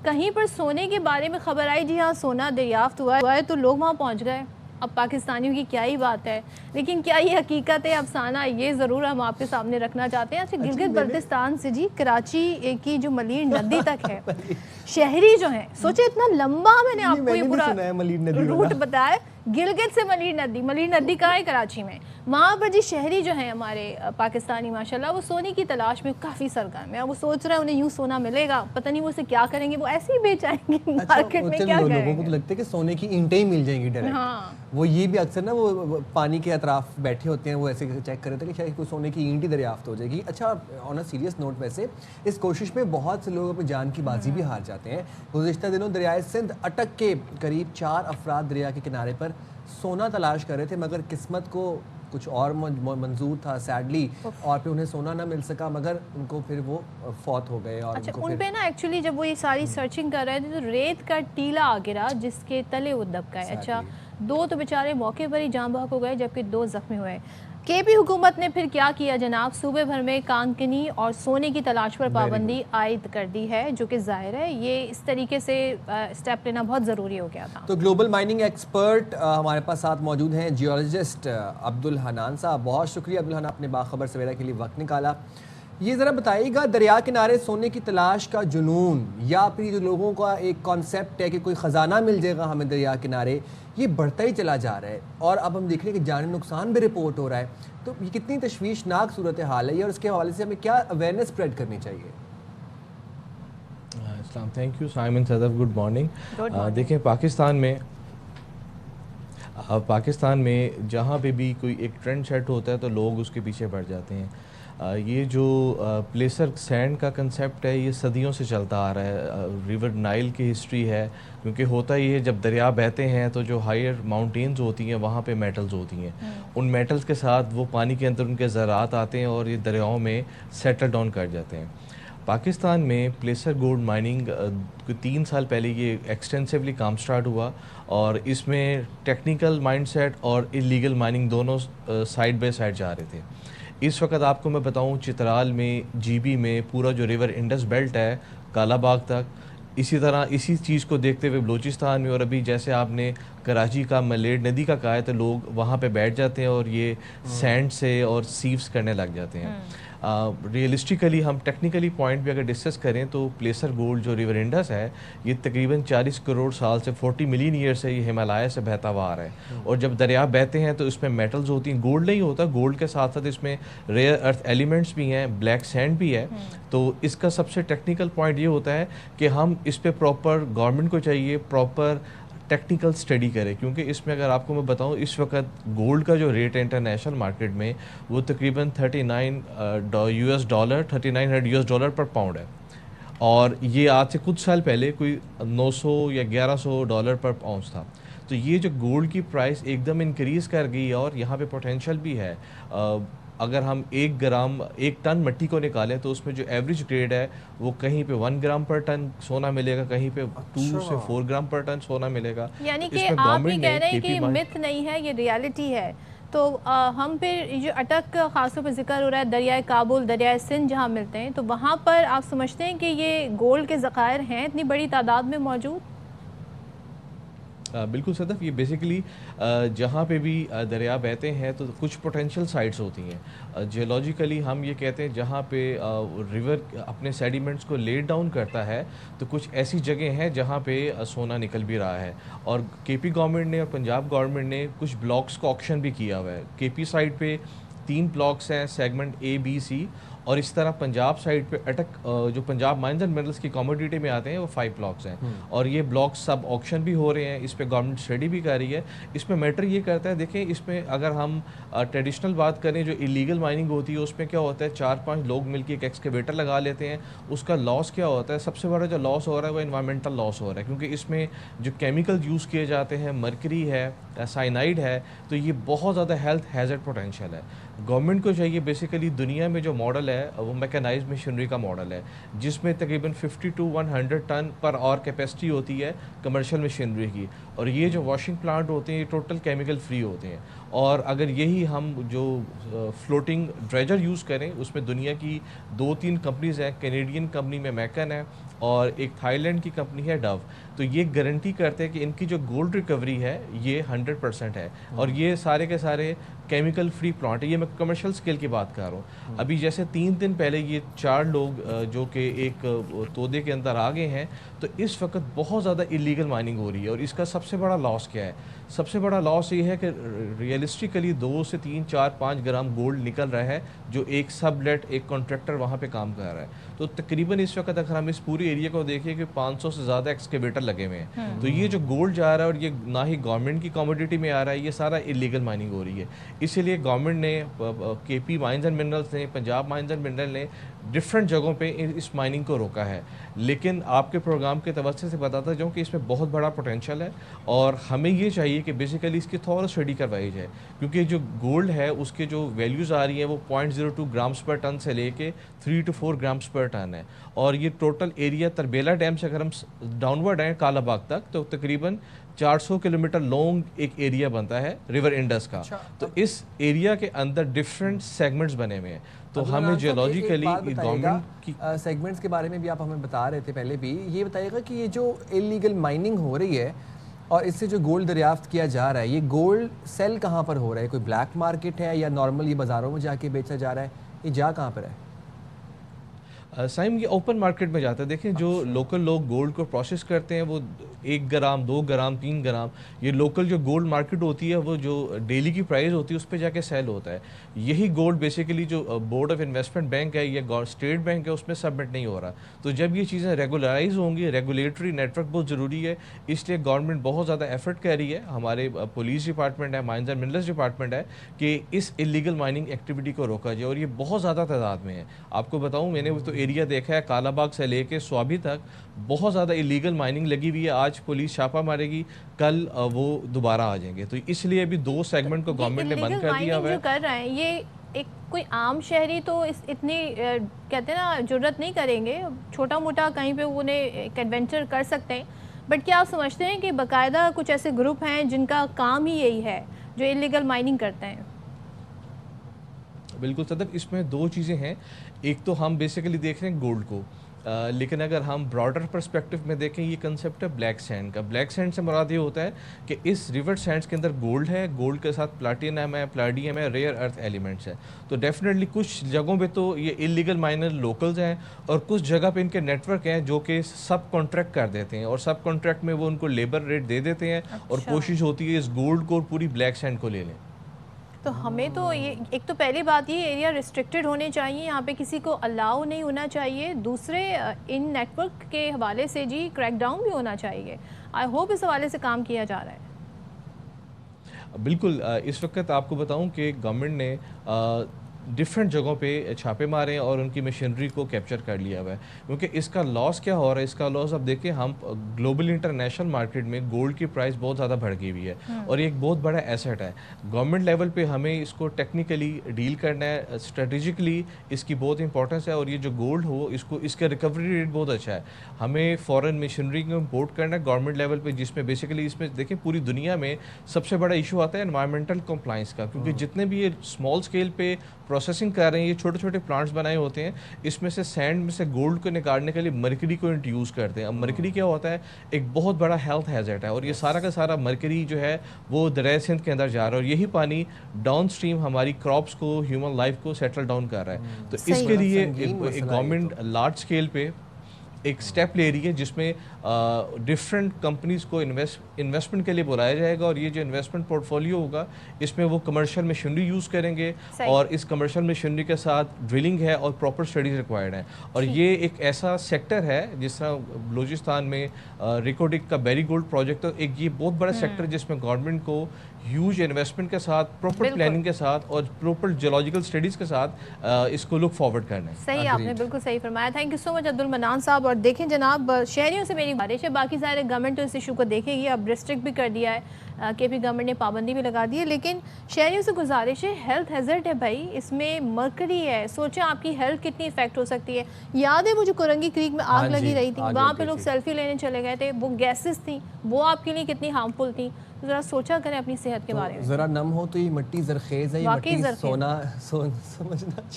कहीं पर सोने के बारे में खबर आई, जी हाँ सोना दरियाफ्त हुआ है तो लोग वहाँ पहुँच गए। अब पाकिस्तानियों की क्या ही बात है, लेकिन क्या ये हकीकत है अफसाना, ये ज़रूर हम आपके सामने रखना चाहते हैं। अच्छा, गिलगित बल्तिस्तान से जी कराची की जो मलीर नदी तक है, शहरी जो हैं, सोचे इतना लंबा, मैंने आपको ये पूरा रूट बताया। गिलगित से मलीर नदी कहाँ है? कराची में। वहाँ पर जी शहरी जो हैं हमारे पाकिस्तानी माशाल्लाह, वो सोने की तलाश में काफ़ी सरगर्म है। वो सोच रहे हैं उन्हें यूँ सोना मिलेगा, पता नहीं वो उसे क्या करेंगे, वो ऐसे ही बेच आएंगे मार्केट में। क्या लोगों को तो लगता है कि सोने की ईंटें ही मिल जाएंगी डायरेक्ट। हाँ, वो ये भी अक्सर ना वो पानी के अतराफ बैठे होते हैं, वो ऐसे चेक कर रहे थे कि शायद कोई सोने की ईंट ही दरियाफ्त हो जाएगी। अच्छा, ऑन अ सीरियस नोट, वैसे इस कोशिश में बहुत से लोग अपनी जान की बाजी भी हार जाते हैं। गुज़िश्ता दिनों दरियाए सिंध अटक के करीब 4 अफराद दरिया के किनारे पर सोना तलाश कर रहे थे, मगर किस्मत को कुछ और मंजूर था सैडली, और फिर उन्हें सोना ना मिल सका, मगर उनको फिर वो फौत हो गए। और अच्छा, उन पे ना एक्चुअली जब वो ये सारी सर्चिंग कर रहे थे तो रेत का टीला आ गिरा जिसके तले वो दब गए। अच्छा, 2 तो बेचारे मौके पर ही जान बहक हो गए, जबकि 2 जख्मी हुए। केपी हुकूमत ने फिर क्या किया जनाब, सूबे भर में कानकनी और सोने की तलाश पर पाबंदी आयद कर दी है, जो कि जाहिर है ये इस तरीके से स्टेप लेना बहुत ज़रूरी हो गया था। तो ग्लोबल माइनिंग एक्सपर्ट हमारे पास साथ मौजूद हैं, जियोलॉजिस्ट अब्दुल हनान साहब। बहुत शुक्रिया अब्दुल हनान, अपने बाखबर सवेरा के लिए वक्त निकाला। ये ज़रा बताइएगा, दरिया किनारे सोने की तलाश का जुनून, या फिर जो लोगों का एक कॉन्सेप्ट है कि कोई ख़जाना मिल जाएगा हमें दरिया किनारे, ये बढ़ता ही चला जा रहा है। और अब हम देख रहे हैं कि जानी नुकसान भी रिपोर्ट हो रहा है। तो ये कितनी तशवीशनाक सूरत हाल है, और इसके हवाले से हमें क्या अवेयरनेस स्प्रेड करनी चाहिए? Thank you Simon Sadaf, good morning. देखें, पाकिस्तान में जहाँ पे भी कोई एक ट्रेंड सेट होता है तो लोग उसके पीछे बढ़ जाते हैं। ये जो प्लेसर सैंड का कंसेप्ट है, ये सदियों से चलता आ रहा है। रिवर नाइल की हिस्ट्री है, क्योंकि होता ही है जब दरिया बहते हैं तो जो हायर माउंटेन्स होती हैं वहाँ पे मेटल्स होती हैं। उन मेटल्स के साथ वो पानी के अंदर उनके ज़रात आते हैं और ये दरियाओं में सेटल डाउन कर जाते हैं। पाकिस्तान में प्लेसर गोल्ड माइनिंग 3 साल पहले ये एक्सटेंसिवली काम स्टार्ट हुआ, और इसमें टेक्निकल माइंडसेट और इलीगल माइनिंग दोनों साइड बाय साइड जा रहे थे। इस वक्त आपको मैं बताऊं, चित्राल में, जीबी में, पूरा जो रिवर इंडस बेल्ट है कालाबाग तक, इसी तरह इसी चीज़ को देखते हुए बलूचिस्तान में, और अभी जैसे आपने कराची का मलेर नदी का कहा है, तो लोग वहाँ पे बैठ जाते हैं और ये सैंड से और सीव्स करने लग जाते हैं। रियलिस्टिकली हम टेक्निकली पॉइंट भी अगर डिस्कस करें तो प्लेसर गोल्ड जो रिवर इंडस है, ये तकरीबन 40 करोड़ साल से 40 मिलियन ईयर से ये हिमालय से बहता हुआ आ रहा है। और जब दरिया बहते हैं तो इसमें मेटल्स होती हैं, गोल्ड नहीं होता, गोल्ड के साथ साथ इसमें रेयर अर्थ एलिमेंट्स भी हैं, ब्लैक सैंड भी है। तो इसका सबसे टेक्निकल पॉइंट ये होता है कि हम इस पर प्रॉपर, गवर्नमेंट को चाहिए प्रॉपर टेक्निकल स्टडी करे, क्योंकि इसमें अगर आपको मैं बताऊं, इस वक्त गोल्ड का जो रेट है इंटरनेशनल मार्केट में, वो तकरीबन $39 पर पाउंड है, और ये आज से कुछ साल पहले कोई 900 या $1100 पर आउंस था। तो ये जो गोल्ड की प्राइस एकदम इंक्रीज़ कर गई है, और यहाँ पे पोटेंशियल भी है। अगर हम 1 टन मिट्टी को निकालें तो उसमें जो एवरेज ग्रेड है वो कहीं पे 1 ग्राम पर टन सोना मिलेगा, कहीं पे 2 से 4 ग्राम पर टन सोना मिलेगा। यानी कि आप ये कह रहे हैं कि मिथ नहीं है, ये रियलिटी है। तो हम फिर जो अटक खासतौर पर जिक्र हो रहा है, दरियाए काबुल, दरियाए सिंध जहाँ मिलते हैं, तो वहाँ पर आप समझते हैं कि ये गोल्ड के ज़खायर हैं इतनी बड़ी तादाद में मौजूद? बिल्कुल सदफ, ये बेसिकली जहाँ पे भी दरिया बहते हैं तो कुछ पोटेंशियल साइट्स होती हैं। जियोलॉजिकली हम ये कहते हैं जहाँ पे रिवर अपने सेडिमेंट्स को ले डाउन करता है, तो कुछ ऐसी जगह हैं जहाँ पे सोना निकल भी रहा है। और केपी गवर्नमेंट ने और पंजाब गवर्नमेंट ने कुछ ब्लॉक्स का ऑक्शन भी किया हुआ है। केपी साइड पे 3 ब्लॉक्स हैं, सेगमेंट A, B, C, और इस तरह पंजाब साइड पे अटक जो पंजाब माइंस एंड मिनरल्स की कमोडिटी में आते हैं वो 5 ब्लॉक्स हैं, और ये ब्लॉक्स सब ऑक्शन भी हो रहे हैं। इस पे गवर्नमेंट स्टडी भी कर रही है। इसमें मैटर ये करता है, देखें इसमें अगर हम ट्रेडिशनल बात करें, जो इलीगल माइनिंग होती है उसमें क्या होता है, 4-5 लोग मिलकर एक एक्सकेवेटर लगा लेते हैं। उसका लॉस क्या होता है, सबसे बड़ा जो लॉस हो रहा है वो एनवायरमेंटल लॉस हो रहा है, क्योंकि इसमें जो केमिकल यूज़ किए जाते हैं, मरकरी है, साइनाइड है, तो ये बहुत ज़्यादा हेल्थ हैज़र्ड पोटेंशियल है। गवर्नमेंट को चाहिए बेसिकली दुनिया में जो मॉडल है वो मैकेनाइज्ड मशीनरी का मॉडल है, जिसमें तकरीबन 50 to 100 ton per hour capacity होती है कमर्शियल मशीनरी की। और ये जो वॉशिंग प्लांट होते हैं ये टोटल केमिकल फ्री होते हैं। और अगर यही हम जो फ्लोटिंग ड्रेजर यूज़ करें, उसमें दुनिया की 2-3 कंपनीज़ हैं, कैनेडियन कंपनी में मैकन है और एक थाईलैंड की कंपनी है डव, तो ये गारंटी करते हैं कि इनकी जो गोल्ड रिकवरी है ये 100% है। और ये सारे के सारे केमिकल फ्री प्लांट है। ये मैं कमर्शियल स्केल की बात कर रहा हूँ। अभी जैसे 3 दिन पहले ये 4 लोग जो कि एक तोदे के अंदर आ गए हैं, तो इस वक्त बहुत ज़्यादा इलीगल माइनिंग हो रही है। और इसका सबसे बड़ा लॉस क्या है? सबसे बड़ा लॉस ये है कि रियलिस्टिकली 2 से 3, 4, 5 ग्राम गोल्ड निकल रहा है जो एक सबलेट, एक कॉन्ट्रैक्टर वहाँ पे काम कर रहा है। तो तकरीबन इस वक्त अगर हम इस पूरी एरिया को देखिए कि 500 से ज़्यादा एक्सकेवेटर लगे हुए हैं। तो ये जो गोल्ड जा रहा है और ये ना ही गवर्नमेंट की कमोडिटी में आ रहा है, ये सारा इलीगल माइनिंग हो रही है। इसीलिए गवर्नमेंट ने, केपी माइंस एंड मिनरल्स ने, पंजाब माइंस एंड मिनरल ने डिफरेंट जगहों पे इस माइनिंग को रोका है। लेकिन आपके प्रोग्राम के तवज्जो से बताता जाऊँ कि इसमें बहुत बड़ा पोटेंशियल है और हमें ये चाहिए कि बेसिकली इसकी थोड़ा स्टडी करवाई जाए, क्योंकि जो गोल्ड है उसके जो वैल्यूज़ आ रही हैं वो 0.02 ग्राम्स पर टन से लेके 3 to 4 ग्राम्स पर टन है। और ये टोटल एरिया तरबेला डैम से अगर हम डाउनवर्ड आए कालाबाग तक, तो तकरीबन 400 किलोमीटर लॉन्ग एक एरिया बनता है रिवर इंडस का। तो इस एरिया के अंदर डिफरेंट सेगमेंट्स बने हुए हैं। तो हमें जियोलॉजिकली गवर्नमेंट की सेगमेंट्स के बारे में भी आप हमें बता रहे थे पहले भी, ये बताइएगा कि ये जो इलीगल माइनिंग हो रही है और इससे जो गोल्ड दरियाफ्त किया जा रहा है, ये गोल्ड सेल कहाँ पर हो रहा है? कोई ब्लैक मार्केट है या नॉर्मल ये बाज़ारों में जाके बेचा जा रहा है? ये जा कहाँ पर है? साइम ये ओपन मार्केट में जाता है। देखें जो लोकल लोग गोल्ड को प्रोसेस करते हैं वो 1 ग्राम, 2 ग्राम, 3 ग्राम, ये लोकल जो गोल्ड मार्केट होती है वो जो डेली की प्राइस होती है उस पर जाके सेल होता है। यही गोल्ड बेसिकली जो बोर्ड ऑफ इन्वेस्टमेंट बैंक है या स्टेट बैंक है उसमें सबमिट नहीं हो रहा। तो जब ये चीज़ें रेगुलराइज होंगी, रेगुलेटरी नेटवर्क बहुत ज़रूरी है, इसलिए गवर्नमेंट बहुत ज़्यादा एफर्ट कर रही है। हमारे पुलिस डिपार्टमेंट है, माइंस एंड मिनरल्स डिपार्टमेंट है कि इस इलीगल माइनिंग एक्टिविटी को रोका जाए। और ये बहुत ज़्यादा तादाद में है। आपको बताऊँ, मैंने वो तो एरिया देखा है कालाबाग से लेके स्वाभी तक बहुत ज़्यादा इलीगल माइनिंग लगी हुई है। आज पुलिस छापा मारेगी, कल वो दोबारा आ जाएंगे। तो इसलिए अभी 2 सेगमेंट को गवर्नमेंट ने बंद कर दिया हुआ है। जो कर रहे हैं ये एक कोई आम शहरी तो इतनी कहते हैं ना जुर्रत नहीं करेंगे, छोटा मोटा कहीं पे उन्हें एक एडवेंचर कर सकते हैं। बट क्या आप समझते हैं कि बाकायदा कुछ ऐसे ग्रुप हैं जिनका काम ही यही है जो इलीगल माइनिंग करते हैं? बिल्कुल सदक, इसमें 2 चीज़ें हैं। एक तो हम बेसिकली देख रहे हैं गोल्ड को, लेकिन अगर हम ब्रॉडर पर्सपेक्टिव में देखें, ये कंसेप्ट है ब्लैक सैंड का। ब्लैक सैंड से मुराद ये होता है कि इस रिवर सैंड्स के अंदर गोल्ड है, गोल्ड के साथ प्लाटिनम है, प्लाडियम है, रेयर अर्थ एलिमेंट्स है। तो डेफिनेटली कुछ जगहों पे तो ये इलीगल माइनर लोकल्स हैं और कुछ जगह पे इनके नेटवर्क हैं जो कि सब कॉन्ट्रैक्ट कर देते हैं और सब कॉन्ट्रैक्ट में वो उनको लेबर रेट दे देते हैं। और कोशिश होती है इस गोल्ड को और पूरी ब्लैक सैंड को ले लें। तो हमें तो ये, एक तो पहली बात ये एरिया रिस्ट्रिक्टेड होने चाहिए, यहाँ पे किसी को अलाउ नहीं होना चाहिए। दूसरे इन नेटवर्क के हवाले से जी क्रैकडाउन भी होना चाहिए। आई होप इस हवाले से काम किया जा रहा है। बिल्कुल, इस वक्त आपको बताऊं कि गवर्नमेंट ने डिफरेंट जगहों पे छापे मारे हैं और उनकी मशीनरी को कैप्चर कर लिया हुआ है। क्योंकि इसका लॉस क्या हो रहा है? इसका लॉस अब देखिए, हम ग्लोबल इंटरनेशनल मार्केट में गोल्ड की प्राइस बहुत ज़्यादा बढ़ गई हुई है और ये एक बहुत बड़ा एसेट है। गवर्नमेंट लेवल पे हमें इसको टेक्निकली डील करना है, स्ट्रेटेजिकली इसकी बहुत इंपॉर्टेंस है। और ये जो गोल्ड हो इसको, इसका रिकवरी रेट बहुत अच्छा है। हमें फॉरेन मशीनरी को इम्पोर्ट करना है गवर्नमेंट लेवल पर, जिसमें बेसिकली इसमें देखिए पूरी दुनिया में सबसे बड़ा इशू आता है एनवायरमेंटल कंप्लाइंस का। क्योंकि जितने भी ये स्मॉल स्केल पे प्रोसेसिंग कर रहे हैं, ये छोटे छोटे प्लांट्स बनाए होते हैं, इसमें से सैंड में से गोल्ड को निकालने के लिए मरकरी को इंट्रोड्यूस करते हैं। अब मरकरी क्या होता है? एक बहुत बड़ा हेल्थ हैजर्ड है और ये सारा का सारा मरकरी जो है वो दरिया सिंध के अंदर जा रहा है और यही पानी डाउन स्ट्रीम हमारी क्रॉप्स को, ह्यूमन लाइफ को सेटल डाउन कर रहा है। तो इसके लिए एक गवर्नमेंट लार्ज स्केल पे एक स्टेप ले रही है जिसमें डिफरेंट कंपनीज़ को इन्वेस्टमेंट के लिए बुलाया जाएगा। और ये जो इन्वेस्टमेंट पोर्टफोलियो होगा इसमें वो कमर्शियल मशीनरी यूज़ करेंगे और इस कमर्शियल मशीनरी के साथ ड्रिलिंग है और प्रॉपर स्टडीज रिक्वायर्ड है। और ये एक ऐसा सेक्टर है जिस तरह बलूचिस्तान में रिकोडिक का बेरी गोल्ड प्रोजेक्ट, तो एक ये बहुत बड़ा सेक्टर जिसमें गवर्नमेंट को ह्यूज इन्वेस्टमेंट के साथ, प्रॉपर प्लानिंग के साथ और प्रॉपर जियोलॉजिकल स्टडीज़ के साथ इसको लुक फॉरवर्ड करना है। सही, आपने बिल्कुल सही फरमाया। Thank you so much Abdul mannan साहब। और देखें जनाब, शहरियों से मेरी गुजारिश है, बाकी सारे गवर्नमेंट तो इस इशू को देखेगी, अब रिस्ट्रिक्ट भी कर दिया है, KP गवर्नमेंट ने पाबंदी भी लगा दी है। लेकिन शहरियों से गुजारिश है, हेल्थ हैजर्ड है भाई, इसमें मरकरी है, सोचें आपकी हेल्थ कितनी इफेक्ट हो सकती है। याद है वो जो कुरंगी क्रीक में आग लगी रही थी, वहाँ पे लोग सेल्फी लेने चले गए थे, वो गैसेस थी, वो आपके लिए कितनी हार्मफुल थी। तो ज़रा सोचा करें अपनी सेहत के बारे में। ज़रा नम हो तो ये मिट्टी जरखेज़ है, ये वाकई मिट्टी जरखेज़। समझना